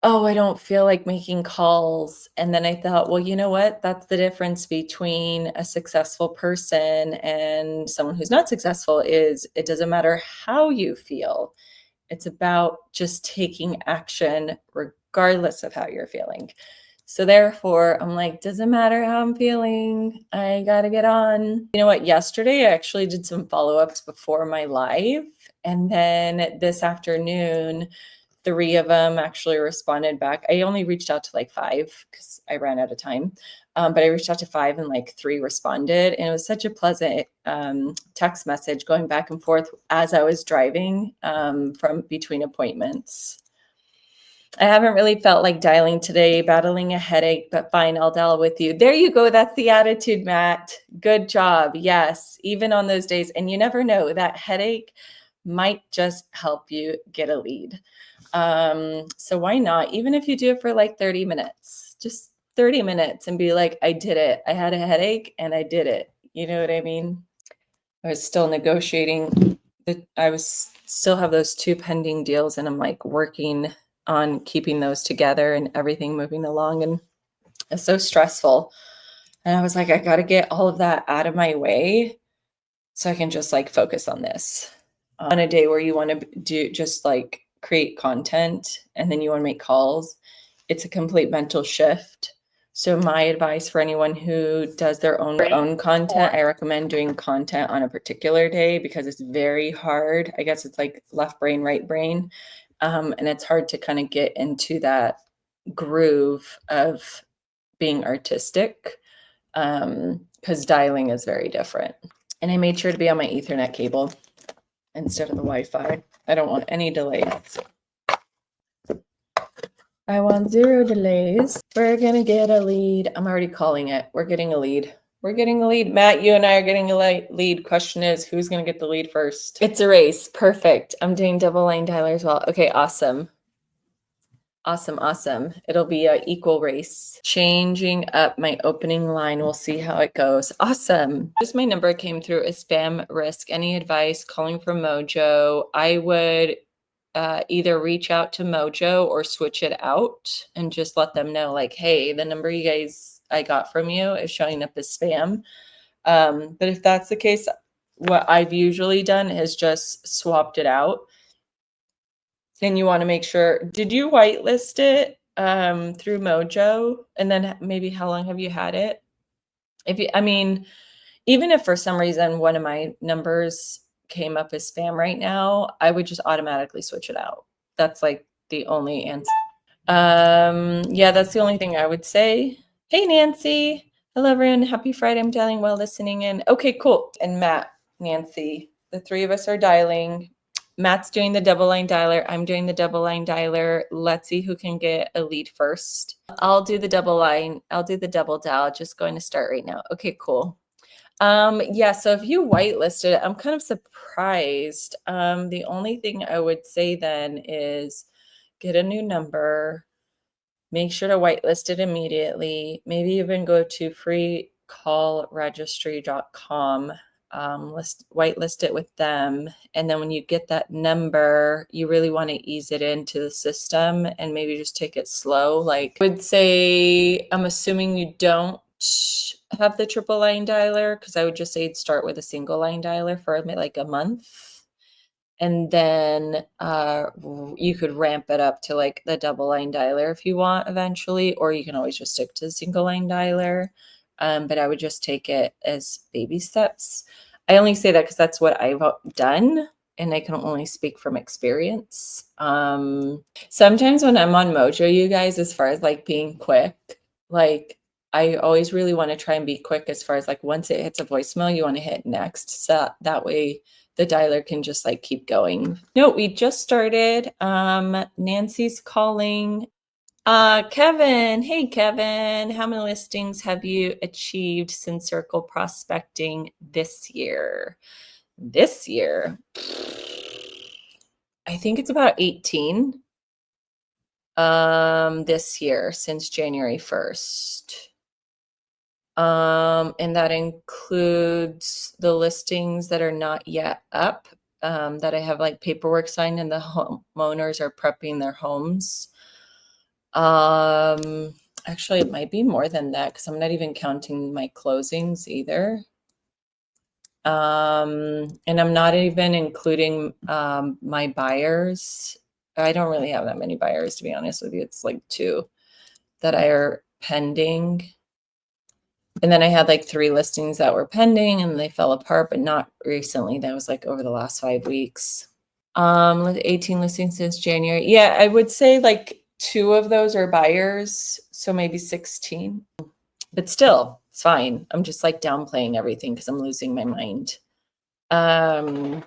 oh, I don't feel like making calls. And then I thought, well, you know what? That's the difference between a successful person and someone who's not successful is it doesn't matter how you feel. It's about just taking action regardless of how you're feeling. So therefore, I'm like, doesn't matter how I'm feeling. I got to get on. You know what? Yesterday, I actually did some follow-ups before my live. And then this afternoon, 3 of them actually responded back. I only reached out to like 5 because I ran out of time. But I reached out to 5 and like 3 responded. And it was such a pleasant text message going back and forth as I was driving from between appointments. I haven't really felt like dialing today, battling a headache, but fine, I'll dial with you. There you go. That's the attitude, Matt. Good job. Yes, even on those days. And you never know, that headache might just help you get a lead. So why not? Even if you do it for like 30 minutes, just 30 minutes and be like, I did it. I had a headache and I did it. You know what I mean? I was still negotiating. I was still have those 2 pending deals and I'm like working on keeping those together and everything moving along. And it's so stressful. And I was like, I got to get all of that out of my way so I can just like focus on this. On a day where you want to do just like create content and then you want to make calls, it's a complete mental shift. So my advice for anyone who does their own content, I recommend doing content on a particular day because it's very hard. I guess it's like left brain, right brain. And it's hard to kind of get into that groove of being artistic because dialing is very different. And I made sure to be on my Ethernet cable instead of the Wi-Fi. I don't want any delays. I want 0 delays. We're gonna get a lead. I'm already calling it. We're getting a lead. We're getting a lead. Matt, you and I are getting a lead. Question is, who's gonna get the lead first? It's a race. Perfect. I'm doing double line dialer as well. Okay, awesome. Awesome. It'll be an equal race. Changing up my opening line. We'll see how it goes. Awesome. Just my number came through as spam risk. Any advice? Calling from Mojo. I would either reach out to Mojo or switch it out and just let them know like, hey, the number you guys I got from you is showing up as spam. But if that's the case, what I've usually done is just swapped it out. And you want to make sure, did you whitelist it through Mojo? And then maybe how long have you had it? If you, I mean, even if for some reason one of my numbers came up as spam right now, I would just automatically switch it out. That's like the only answer. Yeah, that's the only thing I would say. Hey, Nancy. Hello, everyone. Happy Friday. I'm dialing while listening in. Okay, cool. And Matt, Nancy, the 3 of us are dialing. Matt's doing the double line dialer. I'm doing the double line dialer. Let's see who can get a lead first. I'll do the double line. I'll do the double dial. Just going to start right now. Okay, cool. Yeah, so if you whitelisted it, I'm kind of surprised. The only thing I would say then is get a new number, make sure to whitelist it immediately, maybe even go to freecallregistry.com, whitelist it with them. And then when you get that number, you really want to ease it into the system and maybe just take it slow. Like I would say, I'm assuming you don't have the triple line dialer because I would just say start with a single line dialer for like a month. And then you could ramp it up to like the double line dialer if you want eventually, or you can always just stick to the single line dialer. But I would just take it as baby steps. I only say that because that's what I've done and I can only speak from experience. Sometimes when I'm on Mojo, you guys, as far as like being quick, like I always really want to try and be quick as far as like once it hits a voicemail, you want to hit next. So that way the dialer can just like keep going. No, we just started. Nancy's calling. Kevin, hey Kevin, how many listings have you achieved since circle prospecting this year? This year, I think it's about 18 this year since January 1st. And that includes the listings that are not yet up, that I have like paperwork signed and the homeowners are prepping their homes. Actually, it might be more than that because I'm not even counting my closings either. And I'm not even including my buyers. I don't really have that many buyers, to be honest with you. It's like 2 that are pending. And then I had like 3 listings that were pending and they fell apart, but not recently. That was like over the last 5 weeks. 18 listings since January. Yeah, I would say like 2 of those are buyers, so maybe 16. But still, it's fine. I'm just like downplaying everything because I'm losing my mind. And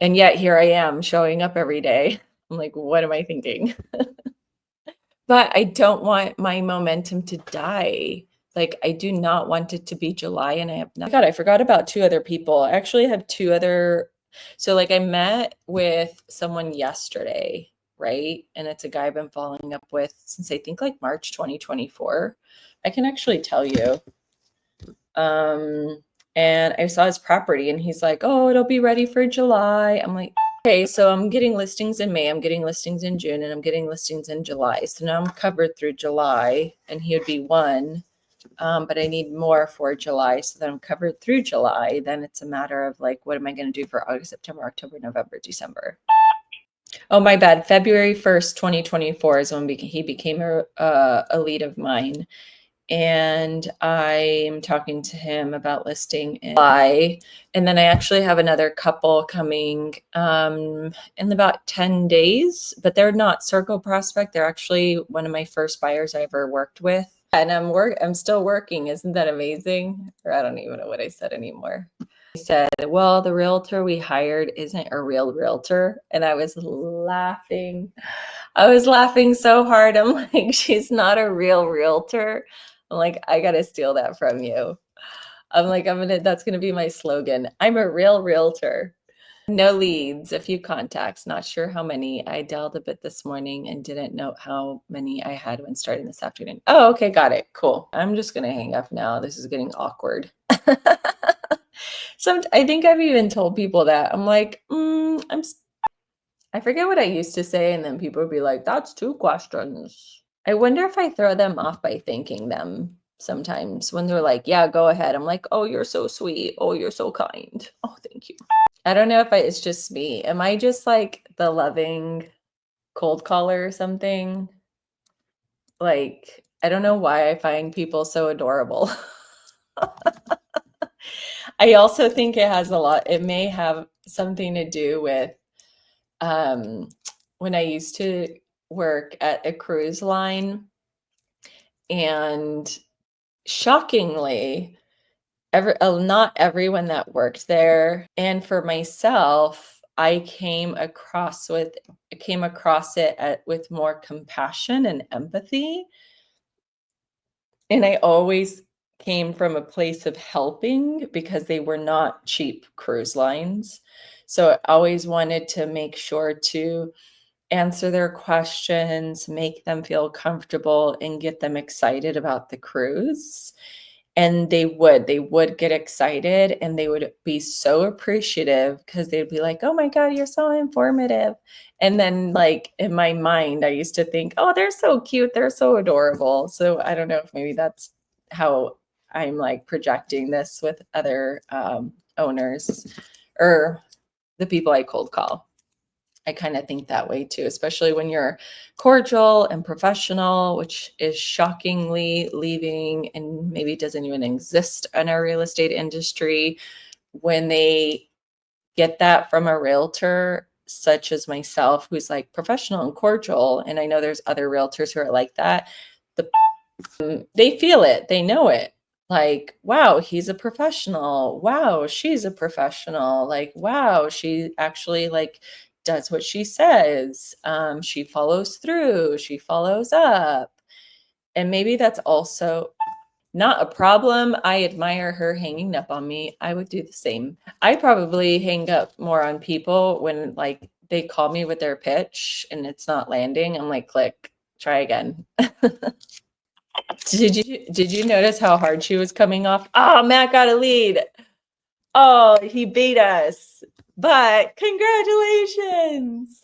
yet here I am showing up every day. I'm like, what am I thinking? But I don't want my momentum to die. Like, I do not want it to be July and I have not. God, I forgot about 2 other people. I actually have 2 other. So like I met with someone yesterday, right? And it's a guy I've been following up with since I think like March 2024. I can actually tell you. And I saw his property and he's like, oh, it'll be ready for July. I'm like, okay, so I'm getting listings in May, I'm getting listings in June, and I'm getting listings in July. So now I'm covered through July and he would be 1. But I need more for July so that I'm covered through July. Then it's a matter of like, what am I going to do for August, September, October, November, December? Oh, my bad. February 1st, 2024 is when he became a lead of mine. And I'm talking to him about listing in July. And then I actually have another couple coming in about 10 days, but they're not Circle Prospect. They're actually one of my first buyers I ever worked with. And I'm still working. Isn't that amazing? Or I don't even know what I said anymore. I said, well, the realtor we hired isn't a real realtor. And I was laughing. I was laughing so hard. I'm like, she's not a real realtor. I'm like, I gotta steal that from you. I'm like, that's gonna be my slogan. I'm a real realtor. No leads, a few contacts, not sure how many. I dialed a bit this morning and didn't note how many I had when starting this afternoon. Oh, okay, got it. Cool. I'm just gonna hang up now. This is getting awkward. I think I've even told people that. I'm like, I forget what I used to say, and then people would be like, that's 2 questions. I wonder if I throw them off by thanking them sometimes when they're like, yeah, go ahead. I'm like, oh, you're so sweet. Oh, you're so kind. Oh, thank you. I don't know if it's just me. Am I just like the loving cold caller or something? Like, I don't know why I find people so adorable. I also think it may have something to do with when I used to work at a cruise line, and shockingly, not everyone that worked there, and for myself, I came across it with more compassion and empathy. And I always came from a place of helping because they were not cheap cruise lines. So I always wanted to make sure to answer their questions, make them feel comfortable, and get them excited about the cruise. And they would get excited and they would be so appreciative because they'd be like, oh my God, you're so informative. And then, like, in my mind, I used to think, oh, they're so cute. They're so adorable. So I don't know if maybe that's how I'm like projecting this with other owners or the people I cold call. I kind of think that way too, especially when you're cordial and professional, which is shockingly leaving and maybe doesn't even exist in our real estate industry. When they get that from a realtor, such as myself, who's like professional and cordial, and I know there's other realtors who are like that, they feel it, they know it. Like, wow, he's a professional. Wow, she's a professional. Like, wow, she actually like does what she says. She follows through, she follows up. And maybe that's also not a problem. I admire her hanging up on me. I would do the same. I probably hang up more on people when like they call me with their pitch and it's not landing. I'm like, click, try again. Did you notice how hard she was coming off? Oh, Matt got a lead. Oh, he beat us. But congratulations.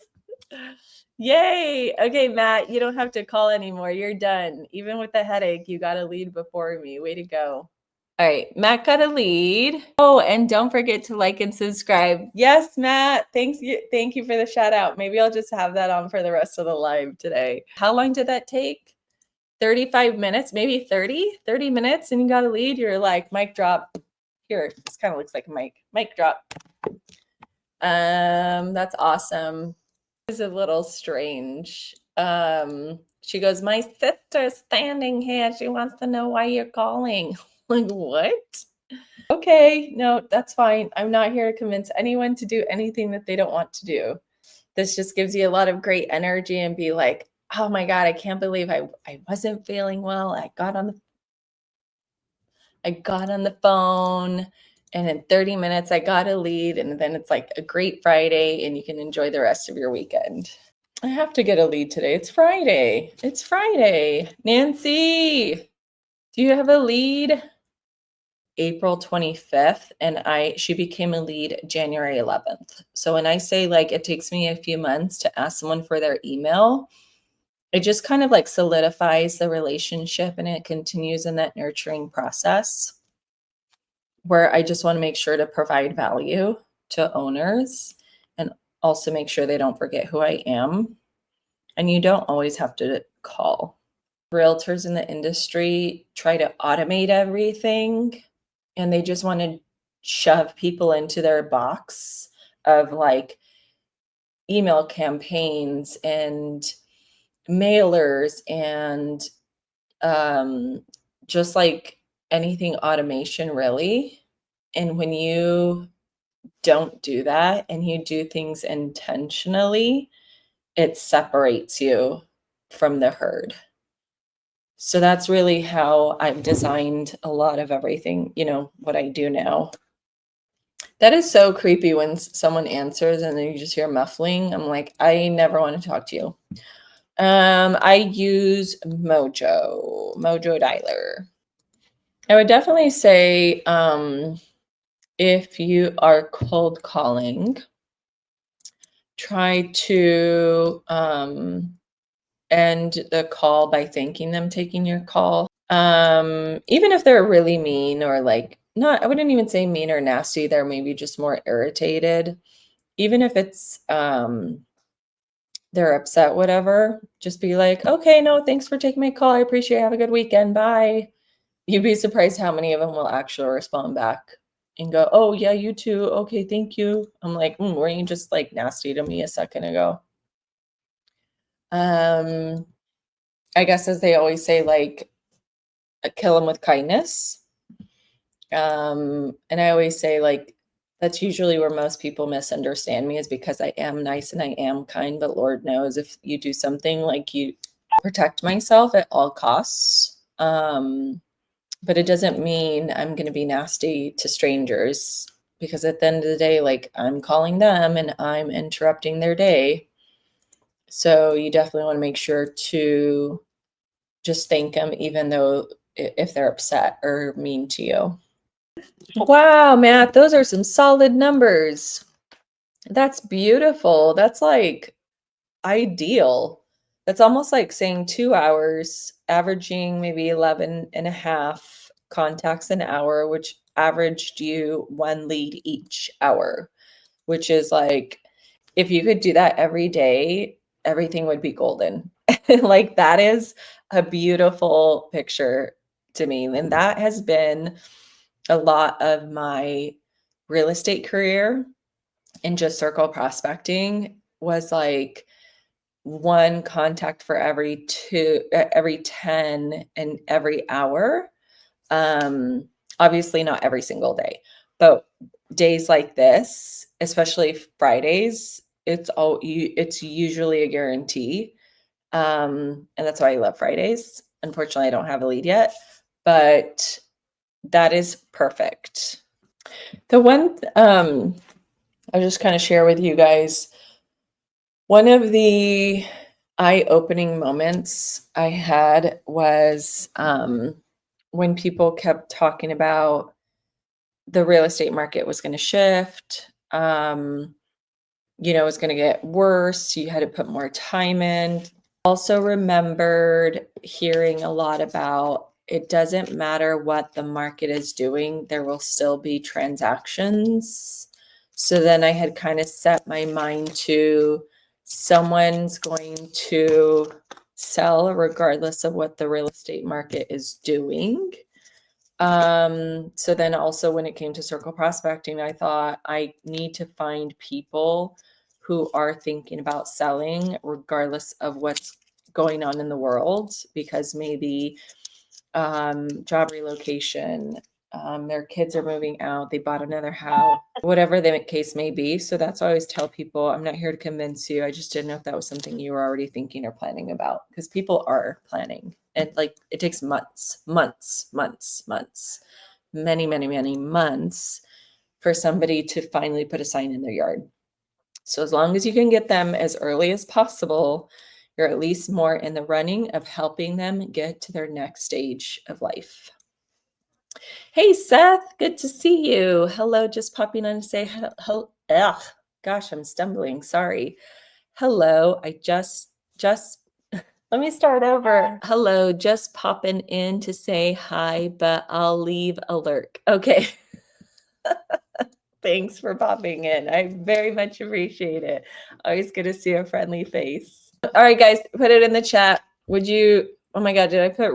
Yay. Okay, Matt, you don't have to call anymore. You're done. Even with the headache, you got a lead before me. Way to go. All right, Matt got a lead. Oh, and don't forget to like and subscribe. Yes, Matt. Thank you for the shout out. Maybe I'll just have that on for the rest of the live today. How long did that take? 35 minutes, maybe 30 minutes, and you got a lead. You're like, mic drop. Here, this kind of looks like a mic drop. That's awesome. It's a little strange. She goes, my sister's standing here. She wants to know why you're calling. Like, what? Okay, no, that's fine. I'm not here to convince anyone to do anything that they don't want to do. This just gives you a lot of great energy and be like, oh my God, I can't believe I wasn't feeling well. I got on the phone, and in 30 minutes I got a lead, and then it's like a great Friday and you can enjoy the rest of your weekend. I have to get a lead today. It's Friday. It's Friday. Nancy, do you have a lead? April 25th, and she became a lead January 11th. So when I say like it takes me a few months to ask someone for their email, it just kind of like solidifies the relationship and it continues in that nurturing process where I just want to make sure to provide value to owners and also make sure they don't forget who I am. And you don't always have to call. Realtors in the industry try to automate everything and they just want to shove people into their box of like email campaigns and mailers and just like anything automation really. And when you don't do that and you do things intentionally, it separates you from the herd. So that's really how I've designed a lot of everything, what I do now. That is so creepy when someone answers and then you just hear muffling. I'm like, I never want to talk to you. I use Mojo Dialer. I would definitely say if you are cold calling, try to end the call by thanking them taking your call. Even if they're really mean or like not, I wouldn't even say mean or nasty, they're maybe just more irritated. Even if it's they're upset, whatever, just be like, okay, no, thanks for taking my call. I appreciate it. Have a good weekend. Bye. You'd be surprised how many of them will actually respond back and go, oh yeah, you too. Okay, thank you. I'm like, were you just like nasty to me a second ago? I guess as they always say, like, kill them with kindness. And I always say, like, that's usually where most people misunderstand me is because I am nice and I am kind, but Lord knows if you do something like you protect myself at all costs. But it doesn't mean I'm going to be nasty to strangers because at the end of the day, like I'm calling them and I'm interrupting their day. So you definitely want to make sure to just thank them, even though if they're upset or mean to you. Wow, Matt, those are some solid numbers. That's beautiful. That's like ideal. That's almost like saying 2 hours, averaging maybe 11 and a half contacts an hour, which averaged you 1 lead each hour, which is like, if you could do that every day, everything would be golden. Like that is a beautiful picture to me. And that has been a lot of my real estate career and just circle prospecting was like 1 contact for every 10 and every hour. Obviously not every single day, but days like this, especially Fridays, it's usually a guarantee. And that's why I love Fridays. Unfortunately, I don't have a lead yet, but that is perfect. The one I'll just kind of share with you guys, one of the eye-opening moments I had was when people kept talking about the real estate market was going to shift. it was going to get worse. You had to put more time in. Also remembered hearing a lot about it doesn't matter what the market is doing, there will still be transactions. So then I had kind of set my mind to someone's going to sell regardless of what the real estate market is doing. So then also when it came to circle prospecting, I thought I need to find people who are thinking about selling regardless of what's going on in the world, because maybe job relocation, their kids are moving out, they bought another house, whatever the case may be. So that's why I always tell people, I'm not here to convince you. I just didn't know if that was something you were already thinking or planning about, because people are planning. And like it takes months, many, many, many months for somebody to finally put a sign in their yard. So as long as you can get them as early as possible, you're at least more in the running of helping them get to their next stage of life. Hey, Seth, good to see you. Hello, just popping on to say hello. Ugh, gosh, I'm stumbling. Sorry. Hello, let me start over. Hello, just popping in to say hi, but I'll leave a lurk. Okay. Thanks for popping in. I very much appreciate it. Always good to see a friendly face. All right, guys, put it in the chat. Would you, oh my God, did I put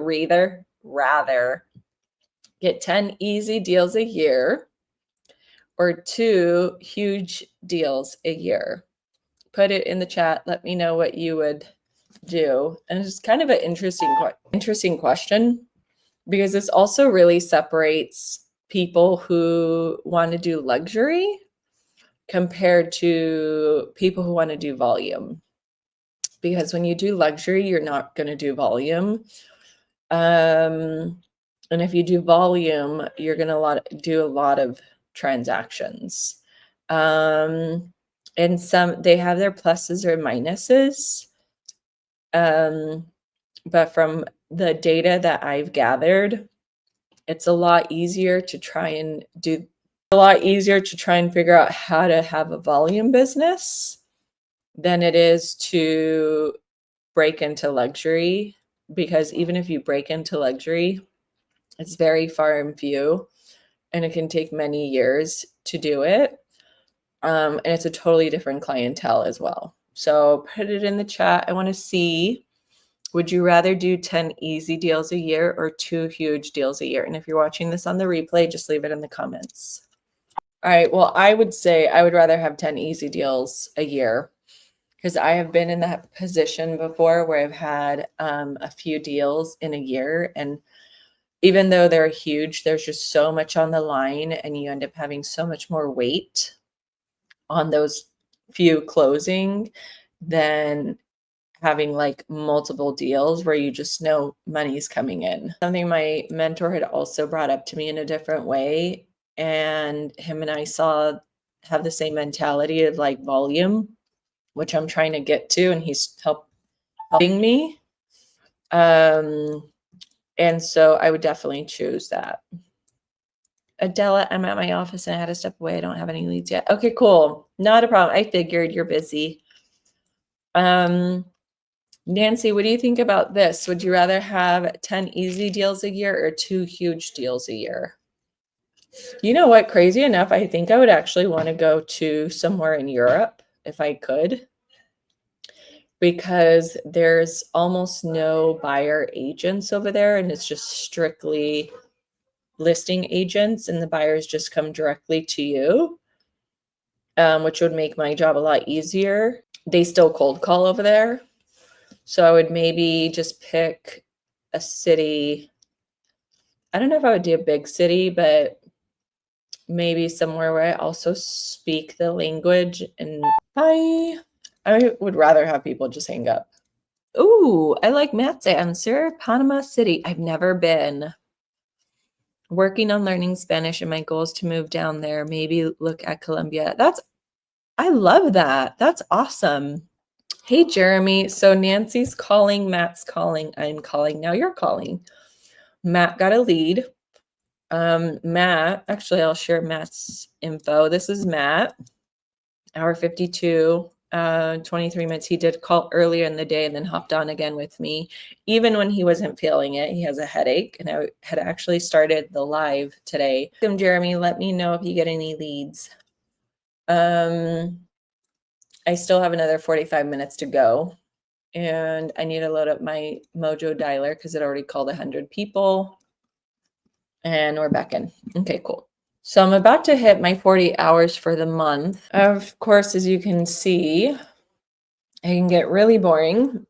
rather get 10 easy deals a year or 2 huge deals a year? Put it in the chat. Let me know what you would do. And it's kind of an interesting question, because this also really separates people who want to do luxury compared to people who want to do volume. Because when you do luxury, you're not going to do volume. And if you do volume, you're going to do a lot of transactions. And they have their pluses or minuses. But from the data that I've gathered, it's a lot easier to try and figure out how to have a volume business than it is to break into luxury. Because even if you break into luxury, it's very far and few, and it can take many years to do it. And it's a totally different clientele as well. So put it in the chat. I want to see, would you rather do 10 easy deals a year or 2 huge deals a year? And if you're watching this on the replay, just leave it in the comments. All right. Well, I would say I would rather have 10 easy deals a year, because I have been in that position before where I've had a few deals in a year. And even though they're huge, there's just so much on the line, and you end up having so much more weight on those few closing than having like multiple deals where you just know money's coming in. Something my mentor had also brought up to me in a different way, and him and I have the same mentality of like volume, which I'm trying to get to, and he's helping me. And so I would definitely choose that. Adela, I'm at my office and I had to step away. I don't have any leads yet. Okay, cool. Not a problem. I figured you're busy. Nancy, what do you think about this? Would you rather have 10 easy deals a year or 2 huge deals a year? You know what? Crazy enough, I think I would actually want to go to somewhere in Europe if I could, because there's almost no buyer agents over there, and it's just strictly listing agents, and the buyers just come directly to you, which would make my job a lot easier. They still cold call over there. So I would maybe just pick a city. I don't know if I would do a big city, but maybe somewhere where I also speak the language. And I would rather have people just hang up. Ooh, I like Matt's answer. Panama City. I've never been. Working on learning Spanish, and my goal is to move down there. Maybe look at Colombia. I love that. That's awesome. Hey, Jeremy. So Nancy's calling, Matt's calling, I'm calling. Now you're calling. Matt got a lead. Matt, actually, I'll share Matt's info. This is Matt. hour 52, 23 minutes. He did call earlier in the day and then hopped on again with me, even when he wasn't feeling it. He has a headache, and I had actually started the live today. Jeremy, let me know if you get any leads. I still have another 45 minutes to go, and I need to load up my Mojo dialer because it already called 100 people. And we're back in. Okay, cool. So I'm about to hit my 40 hours for the month. Of course, as you can see, it can get really boring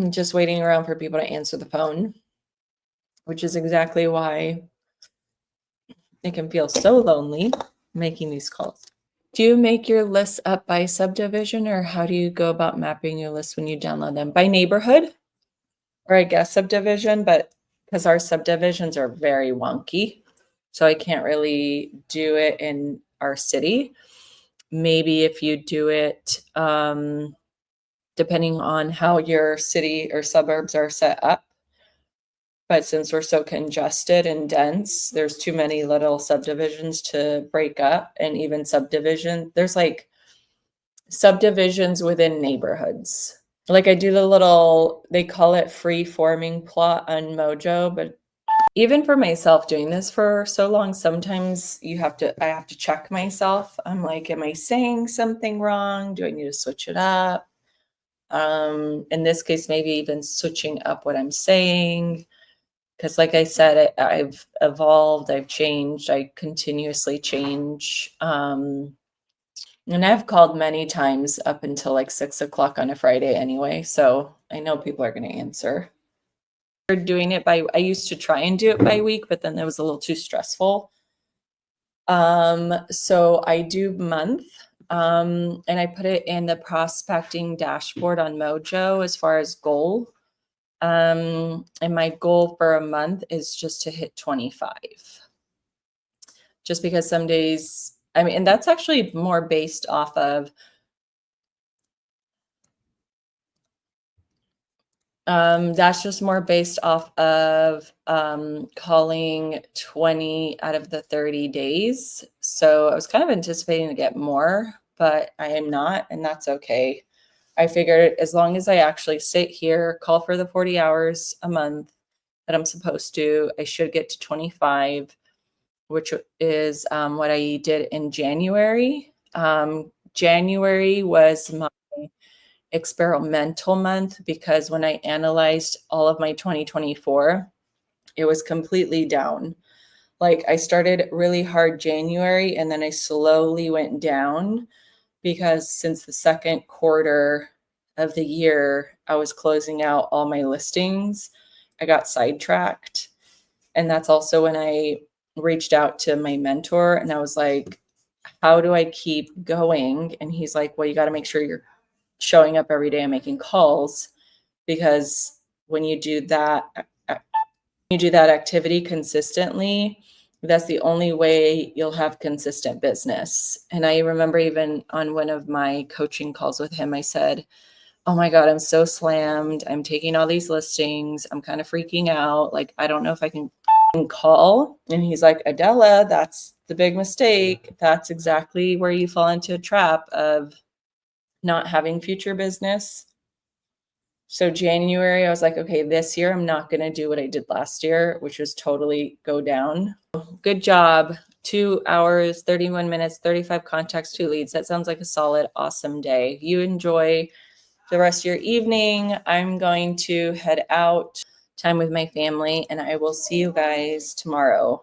just waiting around for people to answer the phone, which is exactly why it can feel so lonely making these calls. Do you make your lists up by subdivision, or how do you go about mapping your lists when you download them? By neighborhood, or I guess subdivision, but because our subdivisions are very wonky, so I can't really do it in our city. Maybe if you do it, depending on how your city or suburbs are set up. But since we're so congested and dense, there's too many little subdivisions to break up. And even there's like subdivisions within neighborhoods. Like I do they call it free forming plot on Mojo, but even for myself doing this for so long, sometimes I have to check myself. I'm like, am I saying something wrong? Do I need to switch it up? In this case, maybe even switching up what I'm saying. Because like I said, I've evolved, I've changed, I continuously change. And I've called many times up until like 6 o'clock on a Friday anyway. So I know people are going to answer. I used to try and do it by week, but then that was a little too stressful. So I do month, and I put it in the prospecting dashboard on Mojo as far as goal. And my goal for a month is just to hit 25. Just because some days, and that's actually more based off of that's just more based off of calling 20 out of the 30 days. So I was kind of anticipating to get more, but I am not, and that's okay. I figured as long as I actually sit here, call for the 40 hours a month that I'm supposed to, I should get to 25, which is what I did in January. January was my experimental month because when I analyzed all of my 2024, it was completely down. Like I started really hard January and then I slowly went down because since the second quarter of the year, I was closing out all my listings. I got sidetracked. And that's also when I reached out to my mentor and I was like, how do I keep going? And he's like, well, you got to make sure you're showing up every day and making calls, because when you do that activity consistently, that's the only way you'll have consistent business. And I remember even on one of my coaching calls with him, I said, oh my God, I'm so slammed. I'm taking all these listings. I'm kind of freaking out. Like, I don't know if I can call. And he's like, Adela, that's the big mistake. That's exactly where you fall into a trap of not having future business. So January, I was like, okay, this year I'm not going to do what I did last year, which was totally go down. Good job. 2 hours, 31 minutes, 35 contacts, 2 leads. That sounds like a solid, awesome day. You enjoy the rest of your evening. I'm going to head out, time with my family, and I will see you guys tomorrow.